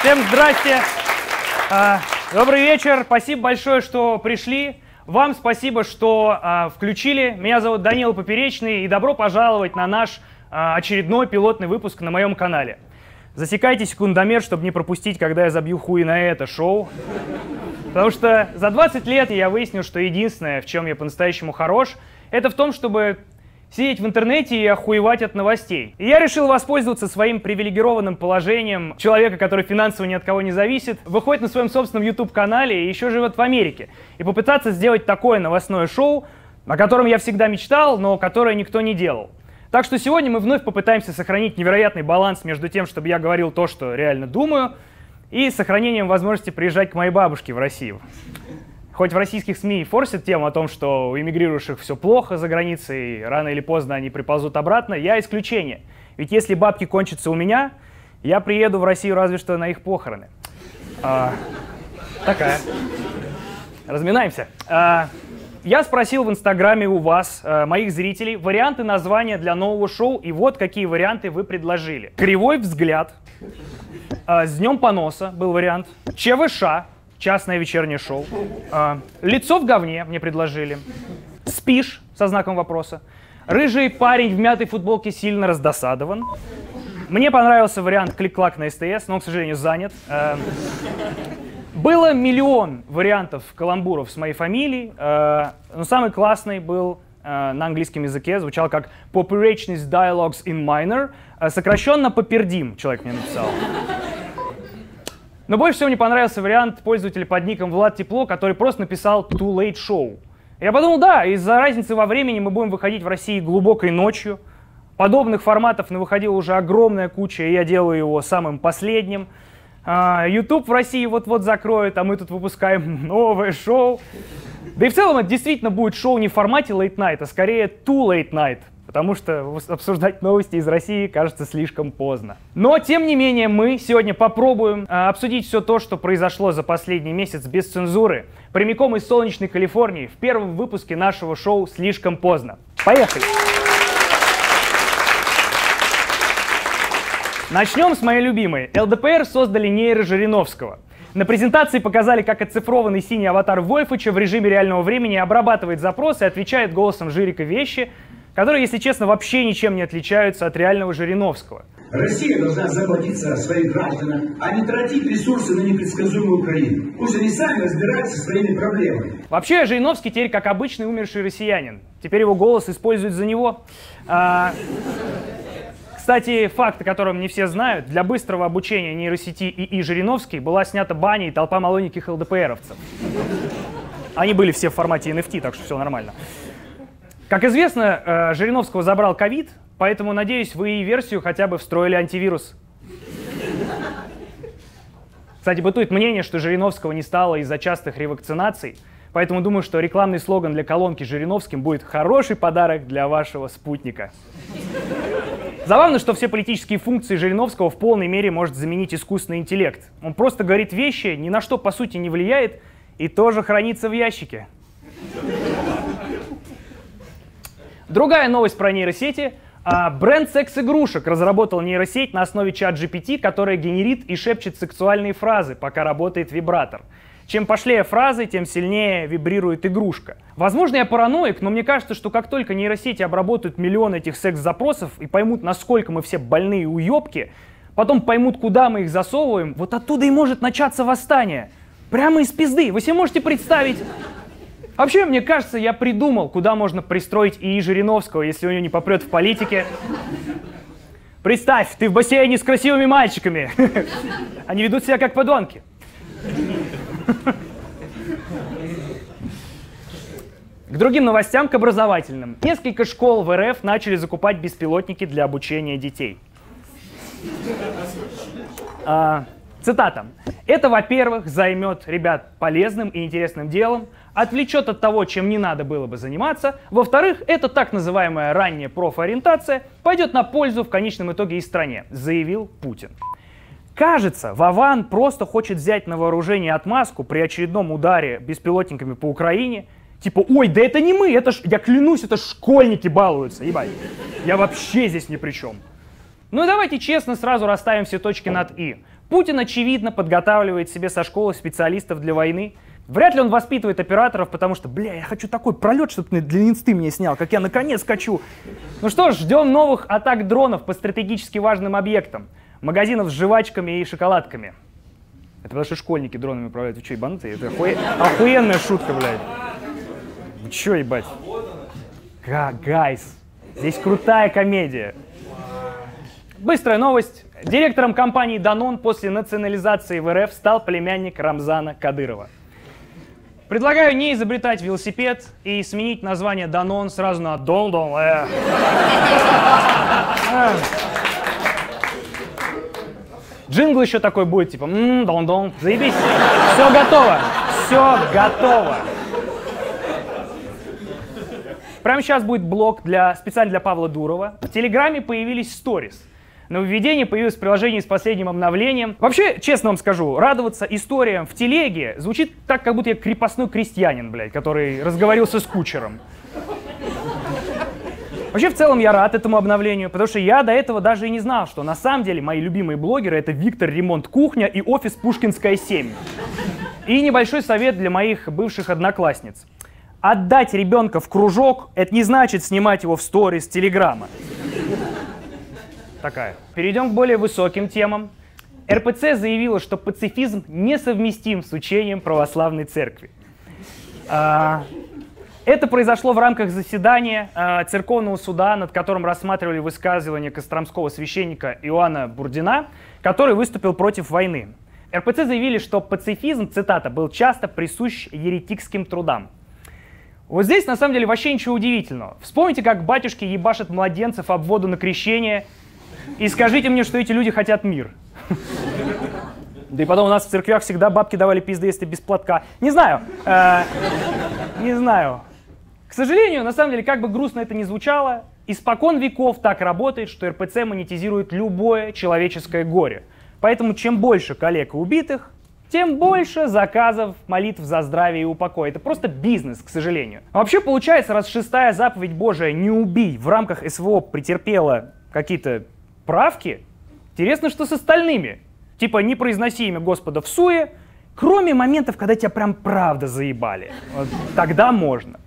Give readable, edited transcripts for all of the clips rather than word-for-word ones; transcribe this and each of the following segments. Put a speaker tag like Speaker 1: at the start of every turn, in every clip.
Speaker 1: Всем здрасте. Добрый вечер. Спасибо большое, что пришли. Вам спасибо, что включили. Меня зовут Данила Поперечный, и добро пожаловать на наш очередной пилотный выпуск на моем канале. Засекайте секундомер, чтобы не пропустить, когда я забью хуй на это шоу. Потому что за 20 лет я выяснил, что единственное, в чем я по-настоящему хорош, это в том, чтобы сидеть в интернете и охуевать от новостей. И я решил воспользоваться своим привилегированным положением человека, который финансово ни от кого не зависит, выходит на своем собственном YouTube-канале и еще живет в Америке, и попытаться сделать такое новостное шоу, о котором я всегда мечтал, но которое никто не делал. Так что сегодня мы вновь попытаемся сохранить невероятный баланс между тем, чтобы я говорил то, что реально думаю, и сохранением возможности приезжать к моей бабушке в Россию. Хоть в российских СМИ форсят тему о том, что у эмигрирующих все плохо за границей, и рано или поздно они приползут обратно, я исключение. Ведь если бабки кончатся у меня, я приеду в Россию разве что на их похороны. Такая. Разминаемся. Я спросил в Инстаграме у вас, моих зрителей, варианты названия для нового шоу, и вот какие варианты вы предложили. «Кривой взгляд», «С днем поноса» был вариант, «ЧВШ», частное вечернее шоу, «Лицо в говне» мне предложили, «Спишь» со знаком вопроса, «Рыжий парень в мятой футболке сильно раздосадован». Мне понравился вариант «Клик-клак» на СТС, но он, к сожалению, занят. Было миллион вариантов каламбуров с моей фамилией, но самый классный был на английском языке, звучал как Poperationist Dialogues in Minor, сокращенно «Попердим», человек мне написал. Но больше всего мне понравился вариант пользователя под ником Влад Тепло, который просто написал «Too Late Show». Я подумал, да, из-за разницы во времени мы будем выходить в России глубокой ночью. Подобных форматов выходила уже огромная куча, и я делаю его самым последним. YouTube в России вот-вот закроет, а мы тут выпускаем новое шоу. Да и в целом это действительно будет шоу не в формате Late Night, а скорее Too Late Night. Потому что обсуждать новости из России кажется слишком поздно. Но, тем не менее, мы сегодня попробуем обсудить все то, что произошло за последний месяц без цензуры, прямиком из солнечной Калифорнии, в первом выпуске нашего шоу «Слишком поздно». Поехали! Начнем с моей любимой. ЛДПР создали нейро Жириновского. На презентации показали, как оцифрованный синий аватар Вольфыча в режиме реального времени обрабатывает запросы и отвечает голосом Жирика вещи, которые, если честно, вообще ничем не отличаются от реального Жириновского.
Speaker 2: Россия должна заботиться о своих гражданах, а не тратить ресурсы на непредсказуемую Украину. Пусть они сами разбираются со своими проблемами.
Speaker 1: Вообще, Жириновский теперь как обычный умерший россиянин. Теперь его голос используют за него. Кстати, факт, о котором не все знают, для быстрого обучения нейросети ИИ Жириновский была снята баня и толпа малоньких ЛДПРовцев. Они были все в формате NFT, так что все нормально. Как известно, Жириновского забрал ковид, поэтому, надеюсь, в ИИ-версию хотя бы встроили антивирус. Кстати, бытует мнение, что Жириновского не стало из-за частых ревакцинаций, поэтому думаю, что рекламный слоган для колонки Жириновским будет «Хороший подарок для вашего спутника». Забавно, что все политические функции Жириновского в полной мере может заменить искусственный интеллект. Он просто говорит вещи, ни на что по сути не влияет и тоже хранится в ящике. Другая новость про нейросети. Бренд секс-игрушек разработал нейросеть на основе чат-GPT, которая генерит и шепчет сексуальные фразы, пока работает вибратор. Чем пошлее фразы, тем сильнее вибрирует игрушка. Возможно, я параноик, но мне кажется, что как только нейросети обработают миллион этих секс-запросов и поймут, насколько мы все больные уебки, потом поймут, куда мы их засовываем, вот оттуда и может начаться восстание. Прямо из пизды. Вы себе можете представить? Вообще, мне кажется, я придумал, куда можно пристроить ИИ Жириновского, если у него не попрет в политике. Представь, ты в бассейне с красивыми мальчиками. Они ведут себя как подонки. К другим новостям, к образовательным. Несколько школ в РФ начали закупать беспилотники для обучения детей. Цитата. «Это, во-первых, займет ребят полезным и интересным делом, отвлечет от того, чем не надо было бы заниматься. Во-вторых, это так называемая ранняя профориентация пойдет на пользу в конечном итоге и стране», заявил Путин. Кажется, Вован просто хочет взять на вооружение отмазку при очередном ударе беспилотниками по Украине. Типа, ой, да это не мы, это ж, я клянусь, это школьники балуются, ебать. Я вообще здесь ни при чем. Ну и давайте честно сразу расставим все точки над «и». Путин, очевидно, подготавливает себе со школы специалистов для войны. Вряд ли он воспитывает операторов, потому что, бля, я хочу такой пролет, чтобы ты для инсты мне снял, как я наконец хочу. Ну что ж, ждем новых атак дронов по стратегически важным объектам. Магазинов с жвачками и шоколадками. Это потому что школьники дронами управляют. Вы что, ебанутые? Это охуенная шутка, блядь. Вы что, ебать? Гайс, здесь крутая комедия. Быстрая новость. Директором компании Danone после национализации в РФ стал племянник Рамзана Кадырова. Предлагаю не изобретать велосипед и сменить название Danone сразу на Дон-Дон. Джингл еще такой будет, типа Дон-Дон. Заебись. Все готово. Все готово. Прямо сейчас будет блог специально для Павла Дурова. В Телеграме появились сторис. Нововведение появилось в приложении с последним обновлением. Вообще, честно вам скажу, радоваться историям в телеге звучит так, как будто я крепостной крестьянин, блядь, который разговорился с кучером. Вообще, в целом, я рад этому обновлению, потому что я до этого даже и не знал, что на самом деле мои любимые блогеры — это Виктор Ремонт Кухня и офис Пушкинская 7. И небольшой совет для моих бывших одноклассниц. Отдать ребенка в кружок — это не значит снимать его в сторис Телеграма. Такая. Перейдем к более высоким темам. РПЦ заявила, что пацифизм несовместим с учением православной церкви. Это произошло в рамках заседания церковного суда, над которым рассматривали высказывание костромского священника Иоанна Бурдина, который выступил против войны. РПЦ заявили, что пацифизм, цитата, был часто присущ еретикским трудам. Вот здесь на самом деле вообще ничего удивительного. Вспомните, как батюшки ебашат младенцев об воду на крещение, и скажите мне, что эти люди хотят мир. Да и потом у нас в церквях всегда бабки давали пизды, если без платка. Не знаю. Не знаю. К сожалению, на самом деле, как бы грустно это ни звучало, испокон веков так работает, что РПЦ монетизирует любое человеческое горе. Поэтому чем больше коллег и убитых, тем больше заказов, молитв за здравие и упокой. Это просто бизнес, к сожалению. А вообще получается, раз 6-я заповедь Божия «Не убий» в рамках СВО претерпела какие-то правки, интересно, что с остальными. Типа не произноси имя Господа всуе, кроме моментов, когда тебя прям правда заебали. Вот тогда можно.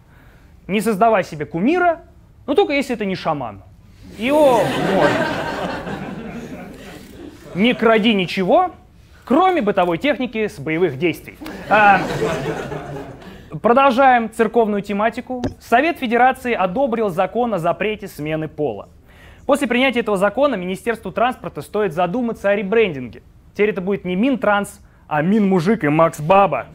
Speaker 1: Не создавай себе кумира, но только если это не шаман. Его можно. Не кради ничего, кроме бытовой техники с боевых действий. Продолжаем церковную тематику. Совет Федерации одобрил закон о запрете смены пола. После принятия этого закона Министерству транспорта стоит задуматься о ребрендинге. Теперь это будет не Минтранс, а Минмужик и Макс Баба.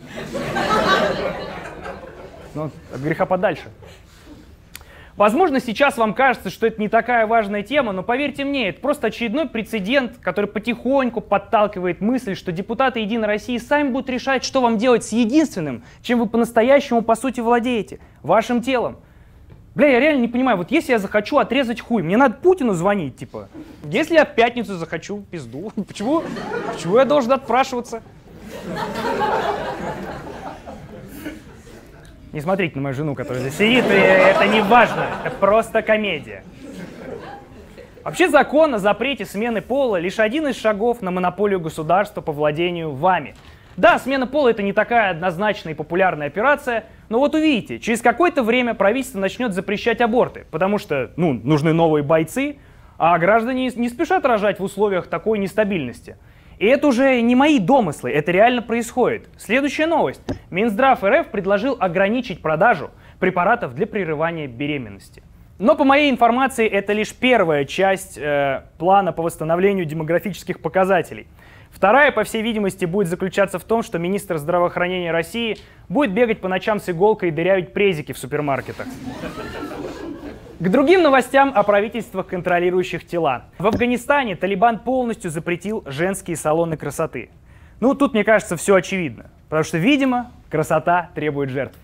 Speaker 1: Ну, от греха подальше. Возможно, сейчас вам кажется, что это не такая важная тема, но поверьте мне, это просто очередной прецедент, который потихоньку подталкивает мысль, что депутаты Единой России сами будут решать, что вам делать с единственным, чем вы по-настоящему, по сути, владеете — вашим телом. Бля, я реально не понимаю, вот если я захочу отрезать хуй, мне надо Путину звонить, типа. Если я в пятницу захочу пизду, почему я должен отпрашиваться? Не смотрите на мою жену, которая здесь сидит, это не важно, это просто комедия. Вообще закон о запрете смены пола лишь один из шагов на монополию государства по владению вами. Да, смена пола — это не такая однозначная и популярная операция, но вот увидите, через какое-то время правительство начнет запрещать аборты, потому что, нужны новые бойцы, а граждане не спешат рожать в условиях такой нестабильности. И это уже не мои домыслы, это реально происходит. Следующая новость. Минздрав РФ предложил ограничить продажу препаратов для прерывания беременности. Но по моей информации это лишь первая часть плана по восстановлению демографических показателей. Вторая, по всей видимости, будет заключаться в том, что министр здравоохранения России будет бегать по ночам с иголкой и дырявить презики в супермаркетах. К другим новостям о правительствах, контролирующих тела. В Афганистане Талибан полностью запретил женские салоны красоты. Ну, тут, мне кажется, все очевидно. Потому что, видимо, красота требует жертв.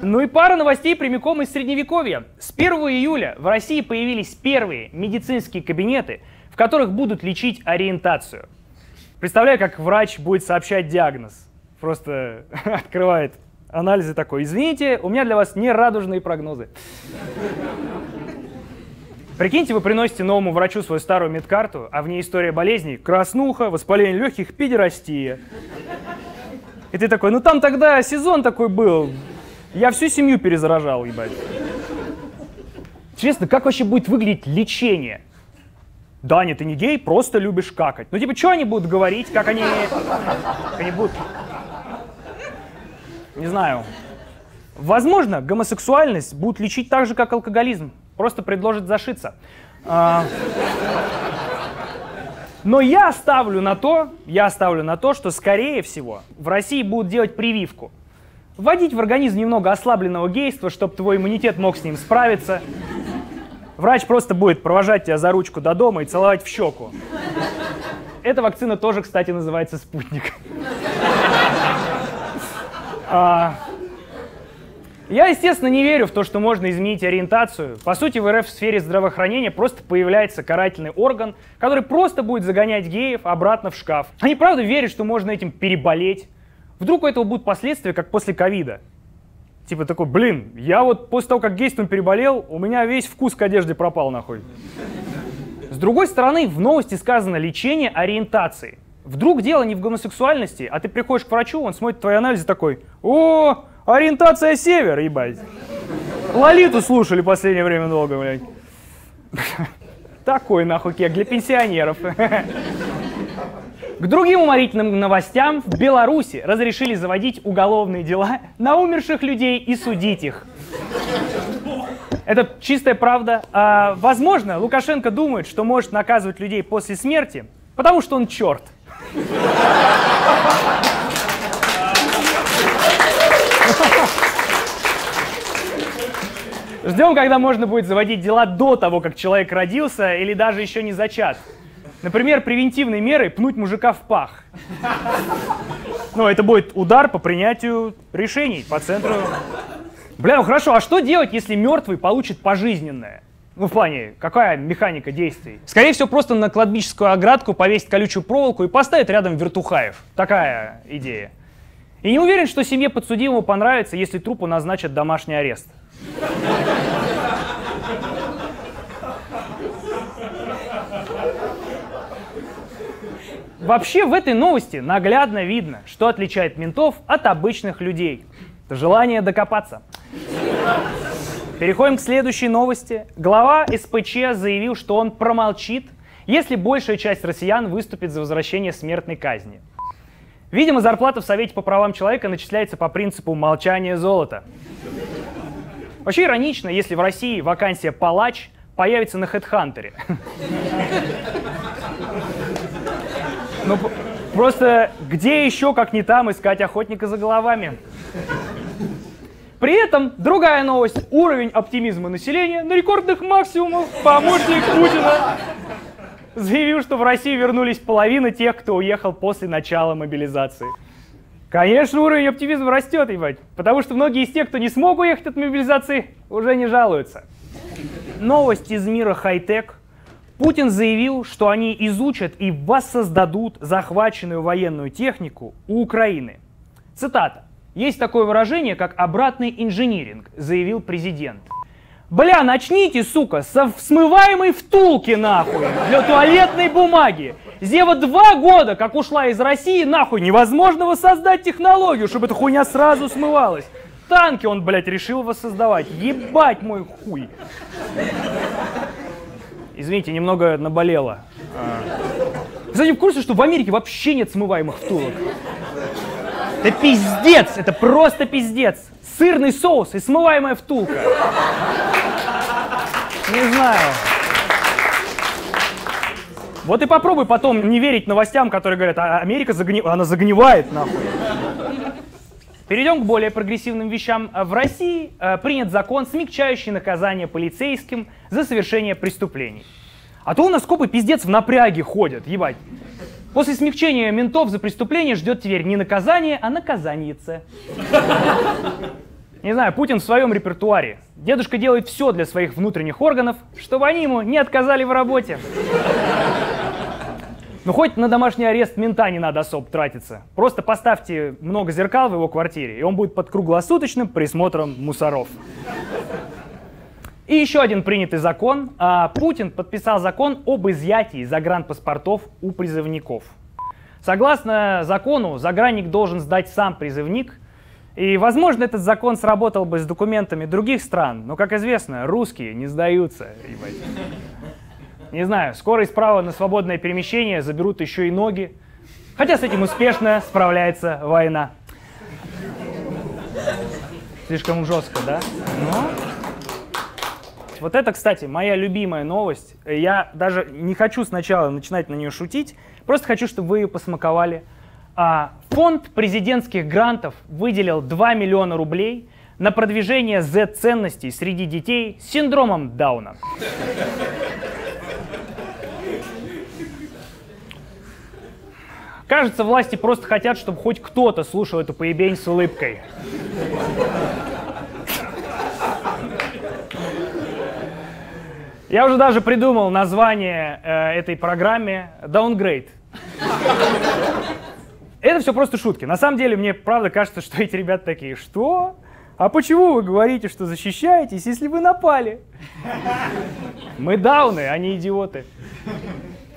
Speaker 1: Ну и пара новостей прямиком из Средневековья. С 1 июля в России появились первые медицинские кабинеты, в которых будут лечить ориентацию. Представляю, как врач будет сообщать диагноз. Просто открывает анализы такой: извините, у меня для вас не радужные прогнозы. Прикиньте, вы приносите новому врачу свою старую медкарту, а в ней история болезней: краснуха, воспаление легких, педерастия. И ты такой: ну там тогда сезон такой был, я всю семью перезаражал, ебать. Интересно, как вообще будет выглядеть лечение? Даня, ты не гей, просто любишь какать. Ну типа, что они будут говорить, как они будут... Не знаю. Возможно, гомосексуальность будут лечить так же, как алкоголизм. Просто предложат зашиться. Но я ставлю на то, что, скорее всего, в России будут делать прививку. Вводить в организм немного ослабленного гейства, чтобы твой иммунитет мог с ним справиться. Врач просто будет провожать тебя за ручку до дома и целовать в щеку. Эта вакцина тоже, кстати, называется «Спутник». Я, естественно, не верю в то, что можно изменить ориентацию. По сути, в РФ в сфере здравоохранения просто появляется карательный орган, который просто будет загонять геев обратно в шкаф. Они правда верят, что можно этим переболеть. Вдруг у этого будут последствия, как после ковида. Типа такой: блин, я вот после того, как гейством переболел, у меня весь вкус к одежде пропал, нахуй. С другой стороны, в новости сказано «лечение ориентации». Вдруг дело не в гомосексуальности, а ты приходишь к врачу, он смотрит твои анализы такой: о, ориентация север, ебать. Лолиту слушали в последнее время долго, блядь. Такой нахуй кек для пенсионеров. К другим уморительным новостям: в Беларуси разрешили заводить уголовные дела на умерших людей и судить их. Это чистая правда. Возможно, Лукашенко думает, что может наказывать людей после смерти, потому что он черт. Ждем, когда можно будет заводить дела до того, как человек родился или даже еще не зачат. Например, превентивной мерой пнуть мужика в пах. Ну, это будет удар по принятию решений по центру. Бля, ну хорошо, а что делать, если мертвый получит пожизненное? Ну, в плане, какая механика действий? Скорее всего, просто на кладбищенскую оградку повесить колючую проволоку и поставить рядом вертухаев. Такая идея. И не уверен, что семье подсудимого понравится, если трупу назначат домашний арест. Вообще, в этой новости наглядно видно, что отличает ментов от обычных людей. Это желание докопаться. Переходим к следующей новости. Глава СПЧ заявил, что он промолчит, если большая часть россиян выступит за возвращение смертной казни. Видимо, зарплата в Совете по правам человека начисляется по принципу молчания золота. Вообще иронично, если в России вакансия «палач» появится на HeadHunter. Ну, просто где еще, как не там, искать охотника за головами? При этом другая новость. Уровень оптимизма населения на рекордных максимумах. Помощник Путина заявил, что в России вернулись половина тех, кто уехал после начала мобилизации. Конечно, уровень оптимизма растет, ебать. Потому что многие из тех, кто не смог уехать от мобилизации, уже не жалуются. Новость из мира хай-тек. Путин заявил, что они изучат и воссоздадут захваченную военную технику у Украины. Цитата. «Есть такое выражение, как обратный инжиниринг», заявил президент. Бля, начните, сука, со смываемой втулки, нахуй, для туалетной бумаги. Зева 2 года, как ушла из России, нахуй, невозможно воссоздать технологию, чтобы эта хуйня сразу смывалась. Танки он, блядь, решил воссоздавать. Ебать мой хуй. Извините, немного наболело. Кстати, в курсе, что в Америке вообще нет смываемых втулок? Это пиздец, это просто пиздец. Сырный соус и смываемая втулка. Не знаю. Вот и попробуй потом не верить новостям, которые говорят, а Америка она загнивает, нахуй. Перейдем к более прогрессивным вещам. В России принят закон, смягчающий наказание полицейским за совершение преступлений. А то у нас копы пиздец в напряге ходят, ебать. После смягчения ментов за преступление ждет теперь не наказание, а наказаниеце. Не знаю, Путин в своем репертуаре. Дедушка делает все для своих внутренних органов, чтобы они ему не отказали в работе. Ну, хоть на домашний арест мента не надо особо тратиться. Просто поставьте много зеркал в его квартире, и он будет под круглосуточным присмотром мусоров. И еще один принятый закон. Путин подписал закон об изъятии загранпаспортов у призывников. Согласно закону, загранник должен сдать сам призывник. И, возможно, этот закон сработал бы с документами других стран, но, как известно, русские не сдаются. Ебать. Не знаю, скоро из права на свободное перемещение заберут еще и ноги. Хотя с этим успешно справляется война. Слишком жестко, да? Но... Вот это, кстати, моя любимая новость. Я даже не хочу сначала начинать на нее шутить, просто хочу, чтобы вы ее посмаковали. Фонд президентских грантов выделил 2 миллиона рублей на продвижение Z-ценностей среди детей с синдромом Дауна. Кажется, власти просто хотят, чтобы хоть кто-то слушал эту поебень с улыбкой. Я уже даже придумал название этой программе «Downgrade». Это все просто шутки. На самом деле, мне правда кажется, что эти ребята такие: что? А почему вы говорите, что защищаетесь, если вы напали? Мы дауны, а не идиоты.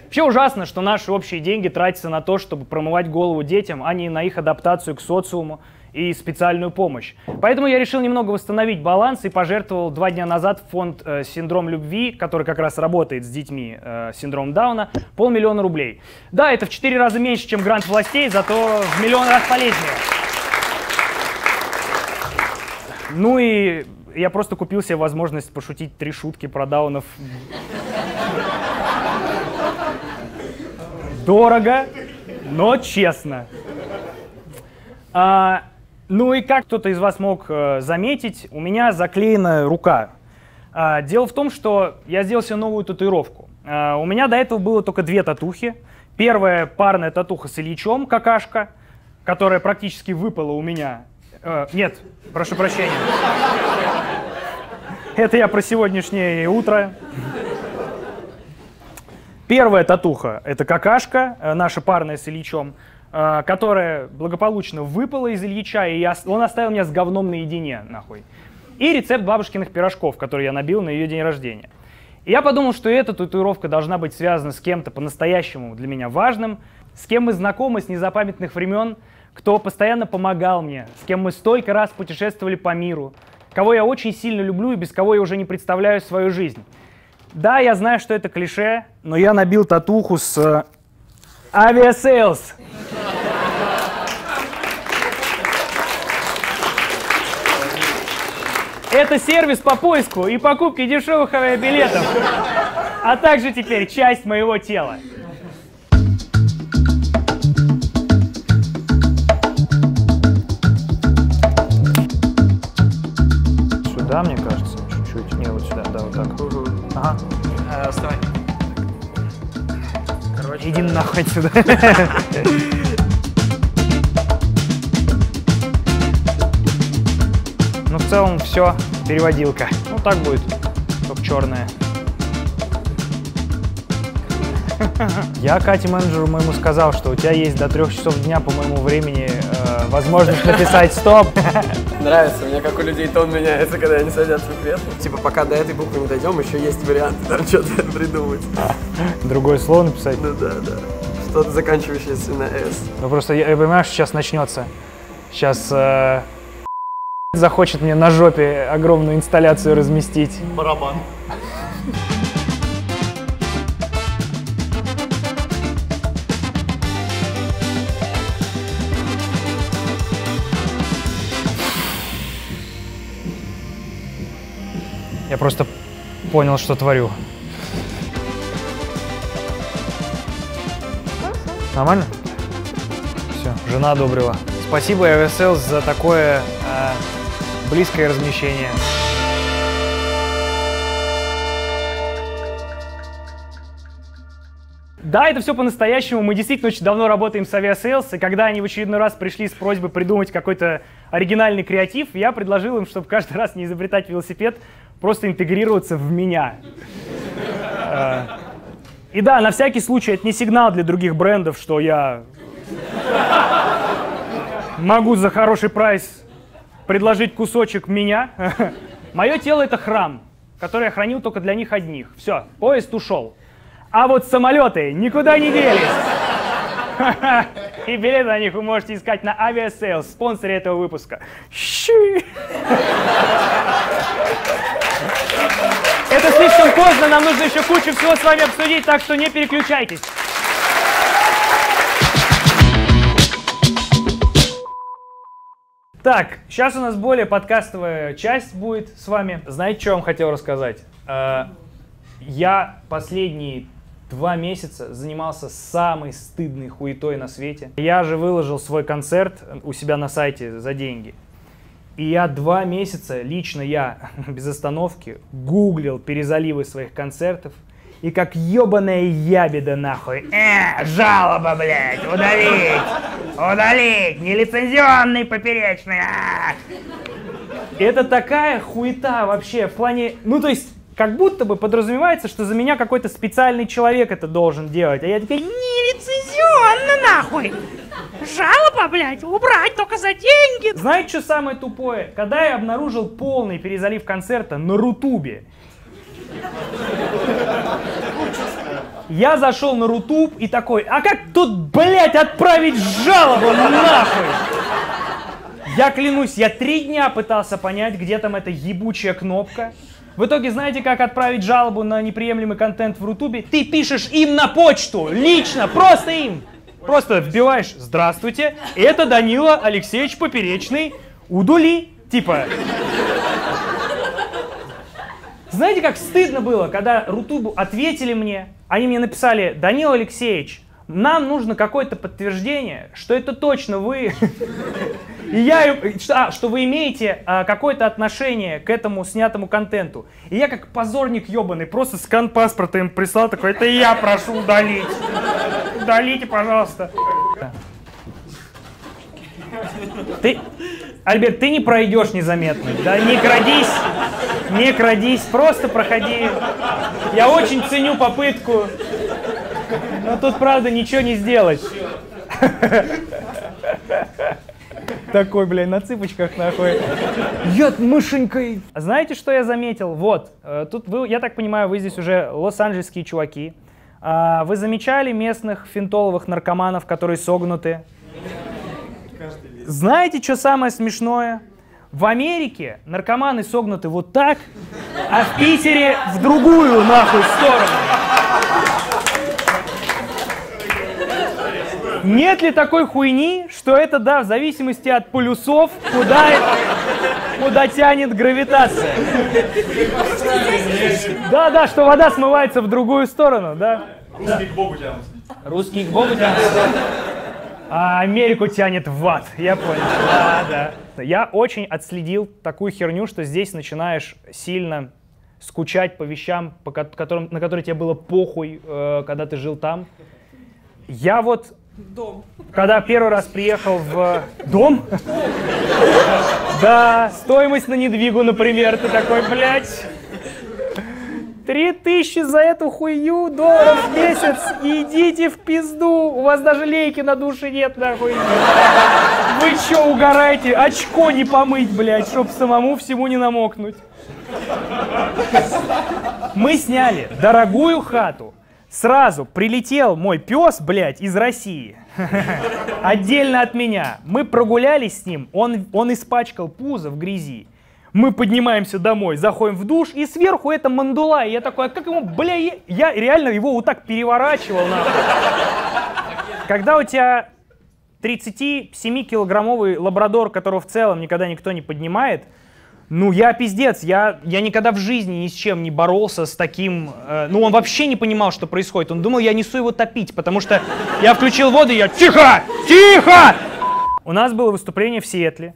Speaker 1: Вообще ужасно, что наши общие деньги тратятся на то, чтобы промывать голову детям, а не на их адаптацию к социуму и специальную помощь. Поэтому я решил немного восстановить баланс и пожертвовал 2 дня назад в фонд «Синдром любви», который как раз работает с детьми с синдромом Дауна, 500 000 рублей. Да, это в 4 раза меньше, чем грант властей, зато в 1 000 000 раз полезнее. Ну и я просто купил себе возможность пошутить 3 шутки про даунов. Дорого, но честно. Ну и как кто-то из вас мог заметить, у меня заклеена рука. Дело в том, что я сделал себе новую татуировку. У меня до этого было только 2 татухи. Первая парная татуха с Ильичом, какашка, которая практически выпала у меня. Нет, прошу прощения. Это я про сегодняшнее утро. Первая татуха — это какашка, наша парная с Ильичом, которая благополучно выпала из Ильича, и он оставил меня с говном наедине, нахуй. И рецепт бабушкиных пирожков, который я набил на ее день рождения. И я подумал, что эта татуировка должна быть связана с кем-то по-настоящему для меня важным, с кем мы знакомы с незапамятных времен, кто постоянно помогал мне, с кем мы столько раз путешествовали по миру, кого я очень сильно люблю и без кого я уже не представляю свою жизнь. Да, я знаю, что это клише, но я набил татуху с Aviasales. Это сервис по поиску и покупке дешевых авиабилетов, а также теперь часть моего тела. Сюда, мне кажется, чуть-чуть. Не, вот сюда, да, вот так. Ага.
Speaker 3: Вставай. Короче,
Speaker 1: иди нахуй отсюда. Ну, в целом, все, переводилка. Ну, так будет, только черная. Я Кате, менеджеру моему, сказал, что у тебя есть до 3 часов дня по моему времени возможность написать «стоп».
Speaker 3: Нравится, у меня как у людей тон меняется, когда они садятся в кресло. Типа, пока до этой буквы не дойдем, еще есть варианты там что-то придумать.
Speaker 1: Другое слово написать?
Speaker 3: Ну да. Что-то заканчивающееся на «с».
Speaker 1: Ну просто, я понимаю, что сейчас начнется. Сейчас захочет мне на жопе огромную инсталляцию разместить.
Speaker 3: Барабан.
Speaker 1: Я просто понял, что творю. Нормально? Все, жена одобрила. Спасибо Aviasales за такое близкое размещение. Да, это все по-настоящему. Мы действительно очень давно работаем с Aviasales, и когда они в очередной раз пришли с просьбой придумать какой-то оригинальный креатив, я предложил им, чтобы каждый раз не изобретать велосипед, просто интегрироваться в меня. И да, на всякий случай, это не сигнал для других брендов, что я могу за хороший прайс предложить кусочек меня. Мое тело — это храм. который я хранил только для них одних. Все, поезд ушел. А вот самолеты никуда не делись. И билеты на них вы можете искать на Aviasales, спонсоре этого выпуска. Это слишком поздно, нам нужно еще кучу всего с вами обсудить, так что не переключайтесь. Так, сейчас у нас более подкастовая часть будет с вами. Знаете, что я вам хотел рассказать? Я последние 2 месяца занимался самой стыдной хуетой на свете. Я же выложил свой концерт у себя на сайте за деньги. И я 2 месяца, лично я, без остановки, гуглил перезаливы своих концертов. И как ебаная ябеда нахуй. Жалоба, блядь, удалить! Удалить! Нелицензионный поперечный! Это такая хуета вообще в плане... Ну, то есть, как будто бы подразумевается, что за меня какой-то специальный человек это должен делать. А я такая, нелицензионно нахуй! Жалоба, блядь, убрать только за деньги! Знаете, что самое тупое? Когда я обнаружил полный перезалив концерта на Рутубе, я зашел на Рутуб и такой, а как тут, блядь, отправить жалобу нахуй? Я клянусь, я 3 дня пытался понять, где там эта ебучая кнопка. В итоге, знаете, как отправить жалобу на неприемлемый контент в Рутубе? Ты пишешь им на почту, лично, просто им. Просто вбиваешь «Здравствуйте, это Данила Алексеевич Поперечный, удали». Типа... Знаете, как стыдно было, когда Рутубу ответили мне, они мне написали: Данил Алексеевич, нам нужно какое-то подтверждение, что это точно вы, и что вы имеете какое-то отношение к этому снятому контенту. И я как позорник ебаный просто скан паспорта им прислал, такой: это я прошу удалить. Удалите, пожалуйста. Альберт, ты не пройдешь незаметно, да? Не крадись, не крадись, просто проходи. Я очень ценю попытку, но тут, правда, ничего не сделать. Такой, блядь, на цыпочках, нахуй. Я мышенькой. Знаете, что я заметил? Вот, тут вы, я так понимаю, вы здесь уже лос-анджелесские чуваки. Вы замечали местных фентоловых наркоманов, которые согнуты? Знаете, что самое смешное? В Америке наркоманы согнуты вот так, а в Питере в другую нахуй сторону. Нет ли такой хуйни, что это, да, в зависимости от полюсов, куда тянет гравитация? Да, что вода смывается в другую сторону, да?
Speaker 4: Русский к Богу тянут.
Speaker 1: Русский к Богу тянут. А Америку тянет в ад, я понял. Да. Я очень отследил такую херню, что здесь начинаешь сильно скучать по вещам, на которые тебе было похуй, когда ты жил там. Я вот, когда первый раз приехал в дом, да, стоимость на недвигу, например, ты такой, блядь, 3000 за эту хуйню, долларов в месяц, идите в пизду, у вас даже лейки на душе нет, нахуй. Вы чё угораете? Очко не помыть, блядь, чтоб самому всему не намокнуть. Мы сняли дорогую хату. Сразу прилетел мой пес, блядь, из России. Отдельно от меня. Мы прогулялись с ним, он испачкал пузо в грязи. Мы поднимаемся домой, заходим в душ, и сверху это мандула. И я такой, а как ему, бля, я реально его вот так переворачивал, нахуй. Когда у тебя 37-килограммовый лабрадор, которого в целом никогда никто не поднимает, ну я пиздец, я никогда в жизни ни с чем не боролся с таким... ну он вообще не понимал, что происходит. Он думал, я несу его топить, потому что я включил воду, и я... Тихо! Тихо! У нас было выступление в Сиэтле.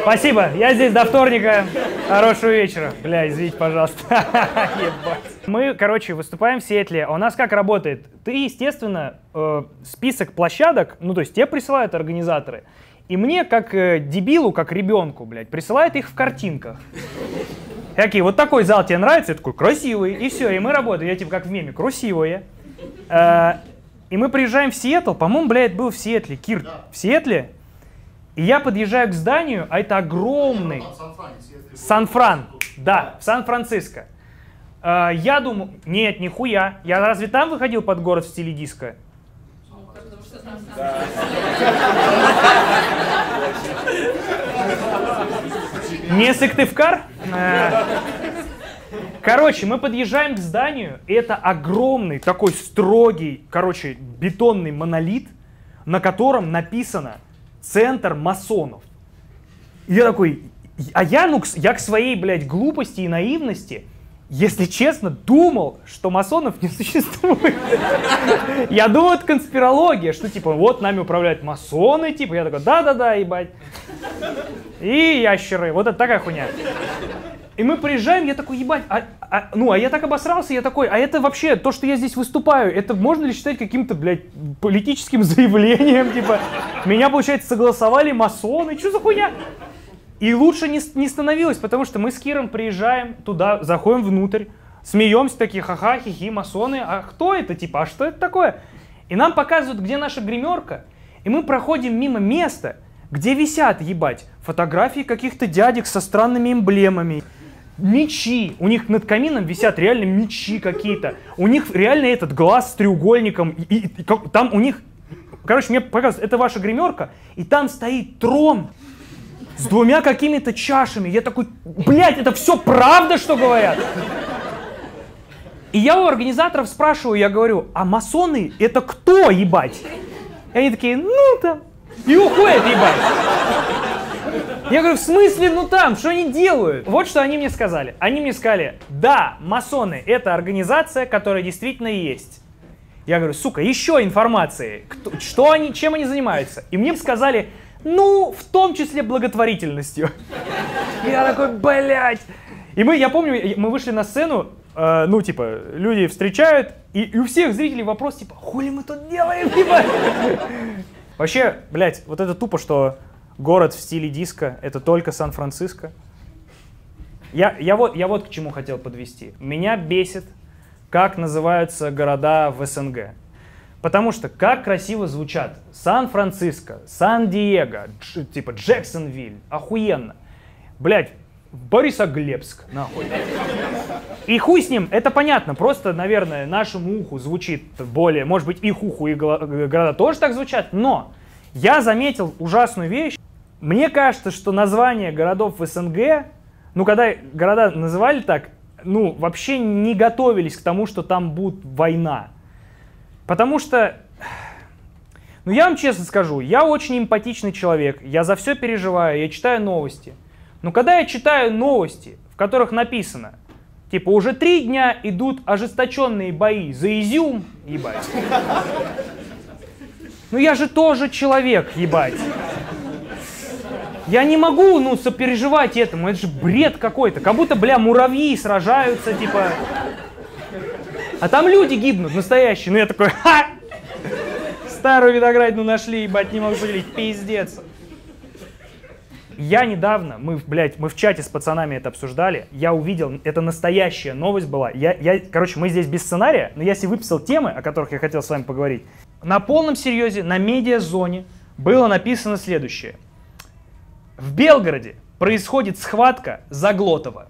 Speaker 1: Спасибо, я здесь до вторника. Хорошего вечера. Бля, извините, пожалуйста. Мы, короче, выступаем в Сиэтле. А у нас как работает? Ты, естественно, список площадок, ну, то есть тебе присылают организаторы. И мне, как дебилу, как ребенку, блядь, присылают их в картинках. Какие, вот такой зал тебе нравится? Я такой, красивый. И все, и мы работаем. Я типа как в меме, красивые. И мы приезжаем в Сиэтл. По-моему, блядь, был в Сиэтле. Кир, в Сиэтле? И я подъезжаю к зданию, а это огромный... Сан-Фран, да, в Сан-Франциско. Я думаю, нет, нихуя. Я разве там выходил под город в стиле диско? Не Сыктывкар? Короче, мы подъезжаем к зданию, и это огромный, такой строгий, короче, бетонный монолит, на котором написано «Центр масонов». И я такой, я к своей, блядь, глупости и наивности, если честно, думал, что масонов не существует. Я думал, это конспирология, что типа вот нами управляют масоны, типа, я такой, да-да-да, ебать. И ящеры, вот это такая хуйня. И мы приезжаем, я такой, ебать, а я так обосрался, я такой, а это вообще, то, что я здесь выступаю, это можно ли считать каким-то, блядь, политическим заявлением, типа, меня, получается, согласовали масоны, что за хуйня? И лучше не становилось, потому что мы с Киром приезжаем туда, заходим внутрь, смеемся такие, ха-ха, хихи, масоны, а кто это, типа, а что это такое? И нам показывают, где наша гримерка, и мы проходим мимо места, где висят, ебать, фотографии каких-то дядек со странными эмблемами, мечи, у них над камином висят реально мечи какие-то, у них реально этот глаз с треугольником, и там у них, короче, мне показывают, это ваша гримерка, и там стоит трон с двумя какими-то чашами. Я такой, блядь, это все правда, что говорят? И я у организаторов спрашиваю, я говорю, а масоны это кто, ебать? И они такие, ну там, и уходят, ебать. Я говорю, в смысле, ну там, что они делают? Вот что они мне сказали. Они мне сказали, да, масоны это организация, которая действительно есть. Я говорю, сука, еще информации, чем они занимаются? И мне сказали, ну, в том числе благотворительностью. Я такой, блядь. И я помню, мы вышли на сцену, ну, типа, люди встречают, и у всех зрителей вопрос, типа, хули мы тут делаем, типа? Вообще, блядь, вот это тупо, что город в стиле диско — это только Сан-Франциско. Я вот к чему хотел подвести. Меня бесит, как называются города в СНГ. Потому что как красиво звучат Сан-Франциско, Сан-Диего, типа Джексонвиль, охуенно. Блять, Борисоглебск, нахуй. И хуй с ним, это понятно, просто, наверное, нашему уху звучит более, может быть, их уху и города тоже так звучат, но я заметил ужасную вещь. Мне кажется, что названия городов в СНГ, ну, когда города называли так, ну, вообще не готовились к тому, что там будет война. Потому что, ну я вам честно скажу, я очень эмпатичный человек, я за все переживаю, я читаю новости. Но когда я читаю новости, в которых написано, типа уже 3 дня идут ожесточенные бои за изюм, ебать. Ну я же тоже человек, ебать. Я не могу, ну, сопереживать этому, это же бред какой-то, как будто, бля, муравьи сражаются, типа... А там люди гибнут, настоящие. Ну я такой, ха! Старую виноградину нашли, ебать, не могу поделить, пиздец. Я недавно, мы в чате с пацанами это обсуждали, я увидел, это настоящая новость была. Короче, мы здесь без сценария, но я себе выписал темы, о которых я хотел с вами поговорить. На полном серьезе, на медиазоне было написано следующее. В Белгороде происходит схватка за Глотова.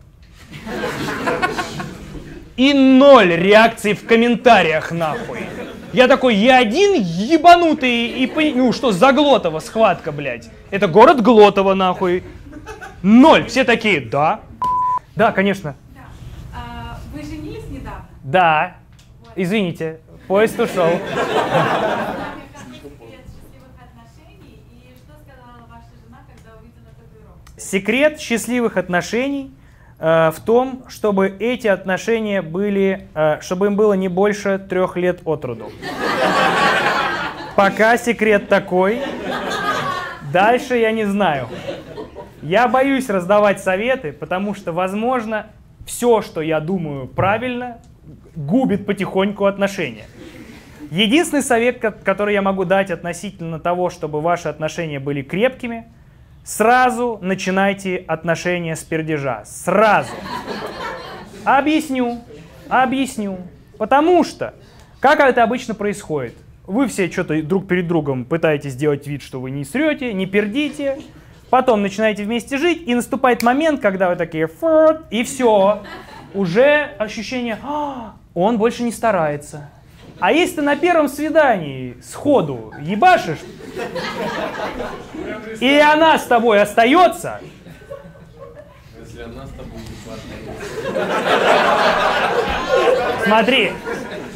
Speaker 1: И 0 реакций в комментариях, нахуй. Я такой, я один ебанутый, и ну что, за Глотова схватка, блядь. Это город Глотова, нахуй. 0. Все такие, да. Да, конечно.
Speaker 4: Да. Вы женились недавно?
Speaker 1: Да. Вот. Извините, поезд ушел. Секрет счастливых отношений в том, чтобы эти отношения были, чтобы им было не больше 3 лет от роду. Пока секрет такой. Дальше я не знаю. Я боюсь раздавать советы, потому что, возможно, все, что я думаю правильно, губит потихоньку отношения. Единственный совет, который я могу дать относительно того, чтобы ваши отношения были крепкими, сразу начинайте отношения с пердежа. Сразу. Объясню. Потому что, как это обычно происходит? вы все что-то друг перед другом пытаетесь сделать вид, что вы не срете, не пердите. Потом начинаете вместе жить, и наступает момент, когда вы такие «форт», и все. Уже ощущение «он больше не старается». А если ты на первом свидании сходу ебашишь, и она с тобой остается,
Speaker 3: Если она с тобой
Speaker 1: смотри,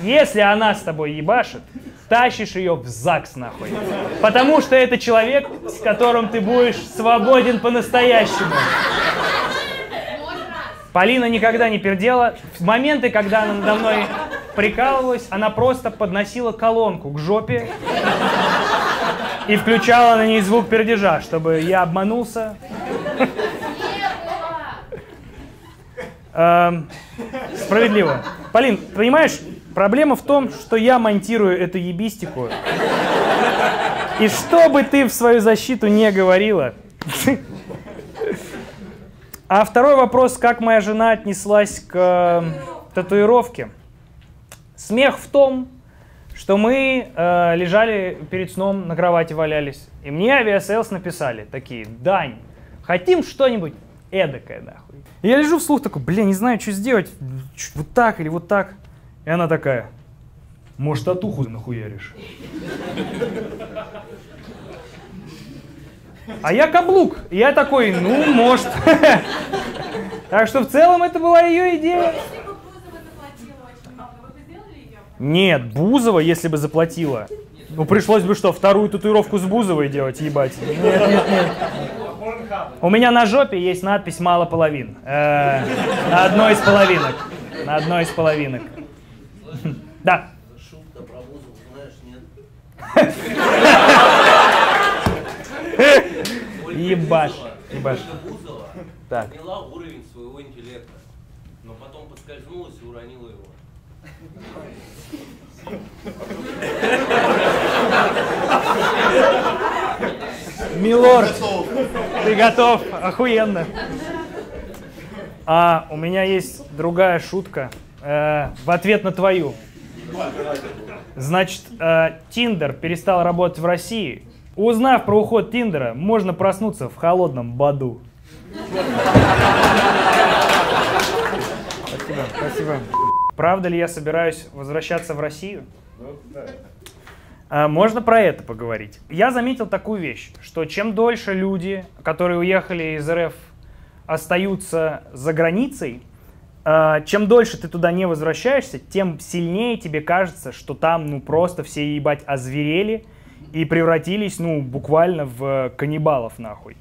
Speaker 1: если она с тобой ебашит, тащишь ее в ЗАГС нахуй. Потому что это человек, с которым ты будешь свободен по-настоящему. Полина никогда не пердела. В моменты, когда она надо мной прикалывалась, она просто подносила колонку к жопе и включала на ней звук пердежа, чтобы я обманулся. Справедливо. Полин, понимаешь, проблема в том, что я монтирую эту ебистику. И что бы ты в свою защиту не говорила. А второй вопрос, как моя жена отнеслась к татуировке. Смех в том, что мы лежали перед сном, на кровати валялись, и мне авиасейлс написали такие: Дань, хотим что-нибудь эдакое, нахуй. И я лежу вслух такой, бля, не знаю, что сделать, вот так или вот так. И она такая: может, татуху нахуяришь? А я каблук. И я такой, ну, может. Так что в целом это была ее идея.
Speaker 4: Если бы Бузова заплатила очень много, вы бы сделали ее?
Speaker 1: Нет, Бузова, если бы заплатила. Ну, пришлось бы что, вторую татуировку с Бузовой делать, ебать. Нет, нет, нет. У меня на жопе есть надпись «Мало половин». На одной из половинок. На одной из половинок. Да.
Speaker 5: Шутка про Бузову, знаешь, нет?
Speaker 1: Ебаш. Ебаш.
Speaker 5: Бузова
Speaker 1: Так.
Speaker 5: подняла уровень своего интеллекта, но потом поскользнулась и уронила его.
Speaker 1: Милорд, ты готов? Охуенно. А у меня есть другая шутка в ответ на твою. Значит, Тиндер перестал работать в России. Узнав про уход Тиндера, можно проснуться в холодном баду. Спасибо, спасибо. Правда ли я собираюсь возвращаться в Россию? Можно про это поговорить. Я заметил такую вещь, что чем дольше люди, которые уехали из РФ, остаются за границей, чем дольше ты туда не возвращаешься, тем сильнее тебе кажется, что там ну просто все ебать озверели и превратились ну буквально в каннибалов нахуй.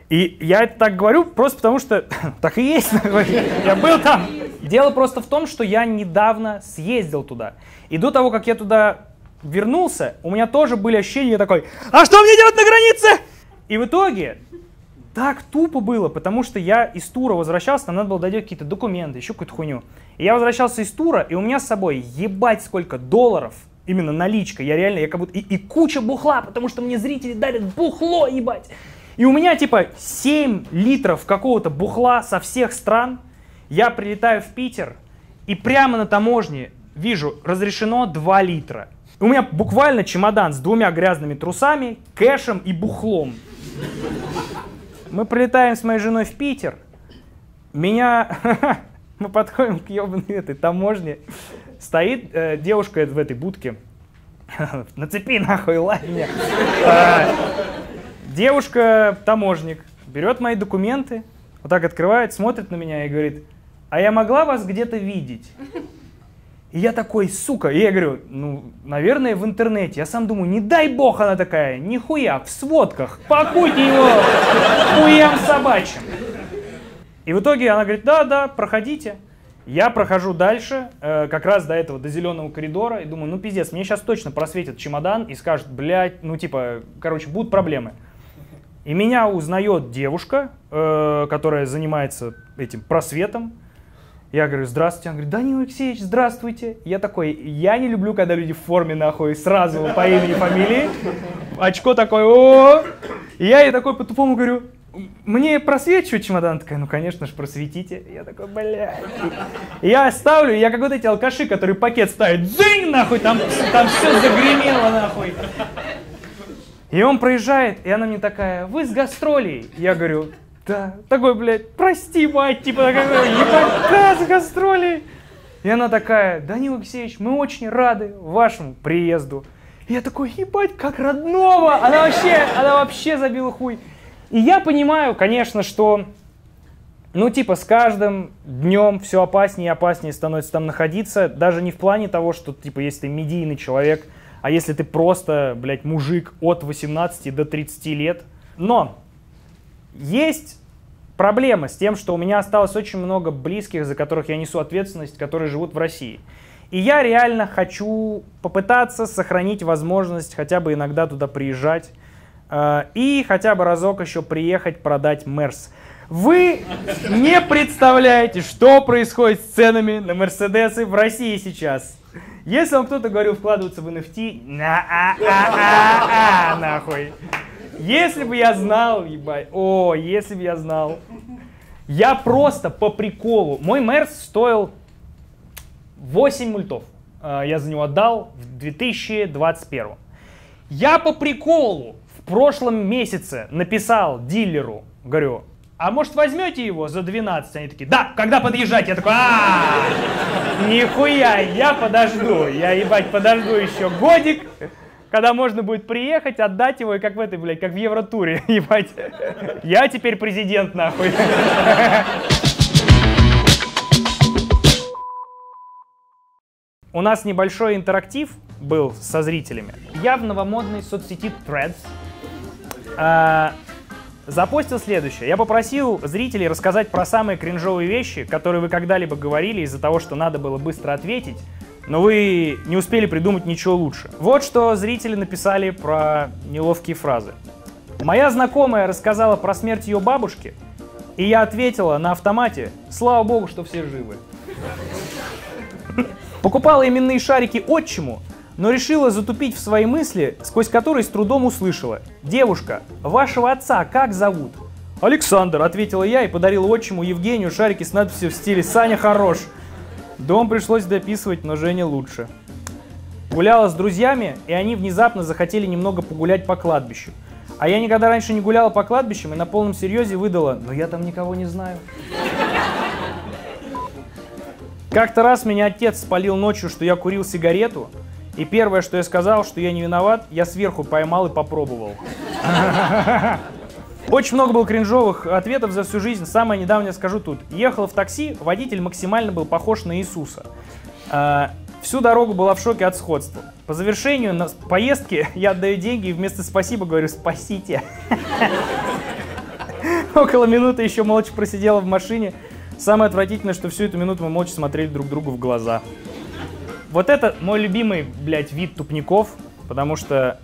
Speaker 1: И я это так говорю просто потому, что так и есть нахуй. Я был там. Дело просто в том, что я недавно съездил туда. И до того, как я туда вернулся, у меня тоже были ощущения такой: а что мне делать на границе? И в итоге так тупо было, потому что я из тура возвращался, нам надо было доделать какие-то документы, еще какую-то хуйню. И я возвращался из тура, и у меня с собой ебать сколько долларов, именно наличка, я как будто, и куча бухла, потому что мне зрители дарят бухло, ебать. И у меня типа 7 литров какого-то бухла со всех стран. Я прилетаю в Питер, и прямо на таможне вижу, разрешено 2 литра. У меня буквально чемодан с 2 грязными трусами, кэшем и бухлом. Мы прилетаем с моей женой в Питер. Мы подходим к ебаной этой таможне. Стоит девушка в этой будке. Нацепи нахуй, ладно мне. Девушка-таможник берет мои документы, вот так открывает, смотрит на меня и говорит: а я могла вас где-то видеть? И я такой, сука, и я говорю, ну, наверное, в интернете. Я сам думаю, не дай бог она такая, нихуя, в сводках, пакуйте его хуям собачьим. И в итоге она говорит: да, проходите. Я прохожу дальше, как раз до этого, до зеленого коридора, и думаю, ну пиздец, мне сейчас точно просветят чемодан и скажут: блядь, ну типа, короче, будут проблемы. И меня узнает девушка, которая занимается этим просветом. Я говорю: здравствуйте. Она говорит: Данил Алексеевич, здравствуйте. Я такой: я не люблю, когда люди в форме нахуй сразу по имени и фамилии. Очко такое: о. И я ей такой по-тупому говорю: мне просвечивать чемодан? Такая, ну, конечно же, просветите. Я такой, блядь. Я ставлю, я как вот эти алкаши, которые пакет ставят. Дзынь, нахуй, там все загремело, нахуй. И он проезжает, и она мне такая, вы с гастролей? Я говорю, да. Такой, блядь, прости, мать, типа, такая, ебать, да, с гастролей. И она такая, Данил Алексеевич, мы очень рады вашему приезду. И я такой, ебать, как родного. Она вообще забила хуй. И я понимаю, конечно, что, ну, типа, с каждым днем все опаснее и опаснее становится там находиться. Даже не в плане того, что, типа, если ты медийный человек, а если ты просто, блядь, мужик от 18 до 30 лет. Но есть проблема с тем, что у меня осталось очень много близких, за которых я несу ответственность, которые живут в России. И я реально хочу попытаться сохранить возможность хотя бы иногда туда приезжать. И хотя бы разок еще приехать продать Мерс. Вы не представляете, что происходит с ценами на Мерседесы в России сейчас. Если вам кто-то говорил вкладываться в NFT, нахуй. Если бы я знал, ебать, если бы я знал. Я просто по приколу. Мой Мерс стоил 8 мультов. Я за него отдал в 2021. Я по приколу в прошлом месяце написал дилеру, говорю, а может возьмете его за 12? Они такие, да, когда подъезжать? Я такой, нихуя, я подожду, я, ебать, подожду еще годик, когда можно будет приехать, отдать его, и как в этой, блядь, как в Евротуре, ебать, я теперь президент, нахуй. У нас небольшой интерактив был со зрителями. Я в новомодной соцсети Threads запостил следующее. Я попросил зрителей рассказать про самые кринжовые вещи, которые вы когда-либо говорили из-за того, что надо было быстро ответить, но вы не успели придумать ничего лучше. Вот что зрители написали про неловкие фразы. Моя знакомая рассказала про смерть ее бабушки, и я ответила на автомате: слава богу, что все живы. Покупала именные шарики отчиму, но решила затупить в свои мысли, сквозь которые с трудом услышала: девушка, вашего отца как зовут? Александр, ответила я и подарила отчиму Евгению шарики с надписью в стиле «Саня хорош». Дом пришлось дописывать, но Женя лучше. Гуляла с друзьями, и они внезапно захотели немного погулять по кладбищу. А я никогда раньше не гуляла по кладбищам и на полном серьезе выдала: но я там никого не знаю. Как-то раз меня отец спалил ночью, что я курил сигарету, и первое, что я сказал, что я не виноват, я сверху поймал и попробовал. Очень много было кринжовых ответов за всю жизнь. Самое недавнее скажу тут. Ехал в такси, водитель максимально был похож на Иисуса. Всю дорогу была в шоке от сходства. По завершению поездки я отдаю деньги и вместо «спасибо» говорю «спасите». Около минуты еще молча просидела в машине. Самое отвратительное, что всю эту минуту мы молча смотрели друг другу в глаза. Вот это мой любимый, блядь, вид тупников, потому что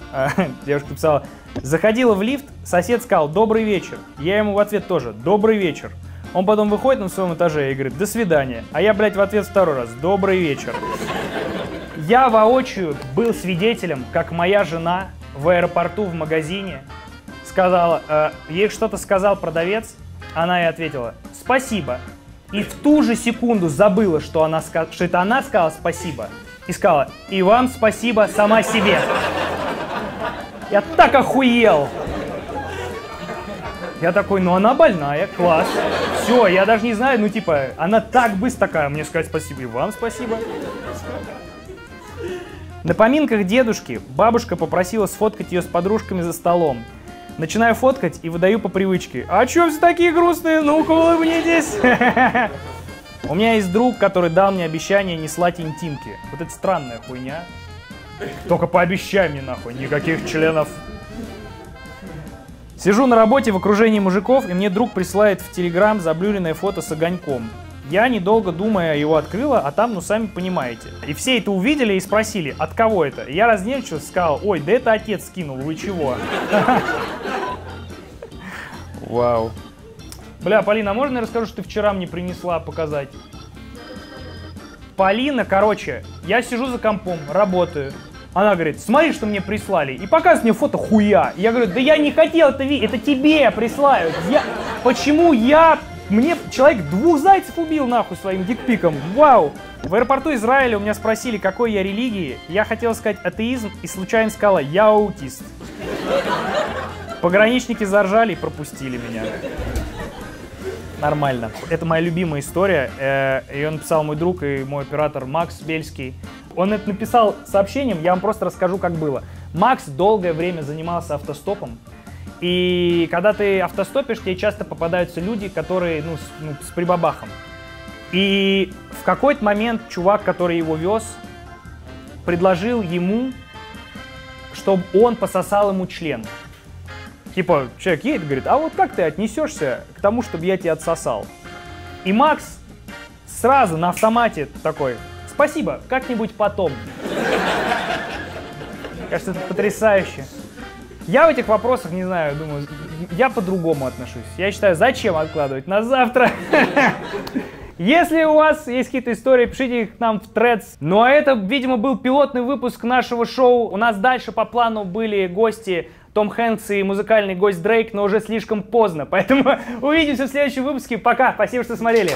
Speaker 1: девушка написала: заходила в лифт, сосед сказал «добрый вечер». Я ему в ответ тоже «добрый вечер». Он потом выходит на своем этаже и говорит «до свидания». А я, блядь, в ответ второй раз «добрый вечер». Я воочию был свидетелем, как моя жена в аэропорту в магазине сказала, ей что-то сказал продавец, она ей ответила «спасибо». И в ту же секунду забыла, что это она сказала «спасибо». И сказала: и вам спасибо сама себе. Я так охуел. Я такой: ну она больная, класс. Все, я даже не знаю, ну типа, она так быстро такая: мне сказать спасибо, и вам спасибо. На поминках дедушки бабушка попросила сфоткать ее с подружками за столом. Начинаю фоткать и выдаю по привычке: а чё все такие грустные? Ну-ка улыбнитесь. У меня есть друг, который дал мне обещание не слать интимки. Вот это странная хуйня. Только пообещай мне, нахуй, никаких членов. Сижу на работе в окружении мужиков, и мне друг присылает в Телеграм заблюренное фото с огоньком. Я, недолго думая, его открыла, а там, ну, сами понимаете. И все это увидели и спросили: от кого это? И я разнервничался, сказал: ой, да это отец скинул, вы чего? Вау. Бля, Полина, а можно я расскажу, что ты вчера мне принесла показать? Полина, короче, я сижу за компом, работаю. Она говорит, смотри, что мне прислали. И показывает мне фото хуя. Я говорю, да я не хотел это видеть, это тебе присылают. Почему я... Мне человек 2 зайцев убил нахуй своим дикпиком. Вау. В аэропорту Израиля у меня спросили, какой я религии. Я хотел сказать атеизм и случайно сказала, я аутист. Пограничники заржали и пропустили меня. Нормально. Это моя любимая история. Ее написал мой друг и мой оператор Макс Бельский. Он это написал сообщением, я вам просто расскажу, как было. Макс долгое время занимался автостопом. И когда ты автостопишь, тебе часто попадаются люди, которые, с прибабахом. И в какой-то момент чувак, который его вез, предложил ему, чтобы он пососал ему член. Типа, человек едет, говорит, а вот как ты отнесешься к тому, чтобы я тебя отсосал? И Макс сразу на автомате такой, спасибо, как-нибудь потом. Кажется, это потрясающе. Я в этих вопросах, не знаю, думаю, я по-другому отношусь. Я считаю, зачем откладывать на завтра? Если у вас есть какие-то истории, пишите их нам в Threads. Ну а это, видимо, был пилотный выпуск нашего шоу. У нас дальше по плану были гости Том Хэнкс и музыкальный гость Дрейк, но уже слишком поздно. Поэтому увидимся в следующем выпуске. Пока, спасибо, что смотрели.